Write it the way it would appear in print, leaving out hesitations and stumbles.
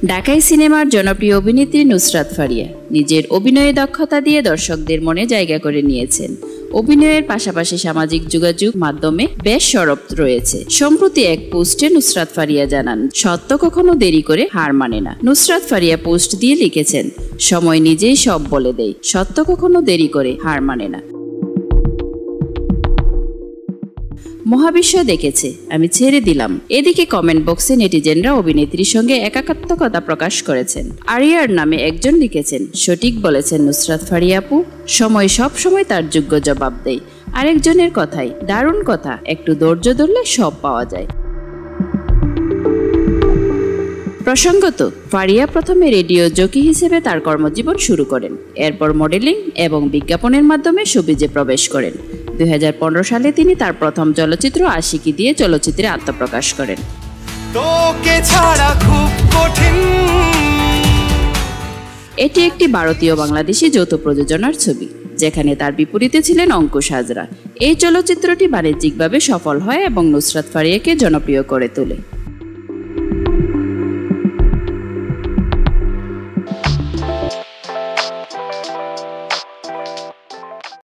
ঢাকাই সিনেমার জনপ্রিয় অভিনেত্রী নুসরাত ফারিয়া নিজের অভিনয়ে দক্ষতা দিয়ে দর্শকদের মনে জায়গা করে নিয়েছেন। অভিনয়ের পাশাপাশি সামাজিক যোগাযোগ মাধ্যমে বেশ সরব রয়েছে। সম্প্রতি এক পোস্টে নুসরাত ফারিয়া জানান, সত্য কখনো দেরি করে হার মানে না। নুসরাত ফারিয়া পোস্ট দিয়ে লিখেছেন, সময় নিজেই সব বলে দেয়, সত্য কখনো দেরি করে হার মানে না। মহাবিশ্ব দেখেছে, আমি ছেড়ে দিলাম। এদিকে কমেন্ট বক্সে নেটিজেনরা অভিনেত্রীর সঙ্গে একাত্মকতা প্রকাশ করেছেন। আরিয়ার নামে একজন লিখেছেন, সঠিক বলেছেন নুসরাত ফারিয়া আপু, সময় সব সময় তার যোগ্য জবাব দেয়। আরেকজনের কথাই, দারুণ কথা, একটু ধৈর্য ধরলে সব পাওয়া যায়। প্রসঙ্গত, ফারিয়া প্রথমে রেডিও জকি হিসেবে তার কর্মজীবন শুরু করেন। এরপর মডেলিং এবং বিজ্ঞাপনের মাধ্যমে শোবিজে প্রবেশ করেন। 2015 সালে তিনি তার প্রথম চলচ্চিত্র আশিকি দিয়ে চলচ্চিত্রে আত্মপ্রকাশ করেন। এটি একটি ভারতীয় বাংলাদেশি যৌথ প্রযোজনার ছবি, যেখানে তার বিপরীতে ছিলেন অঙ্কুশ হাজরা। এই চলচ্চিত্রটি বাণিজ্যিকভাবে সফল হয় এবং নুসরাত ফারিয়াকে জনপ্রিয় করে তোলে।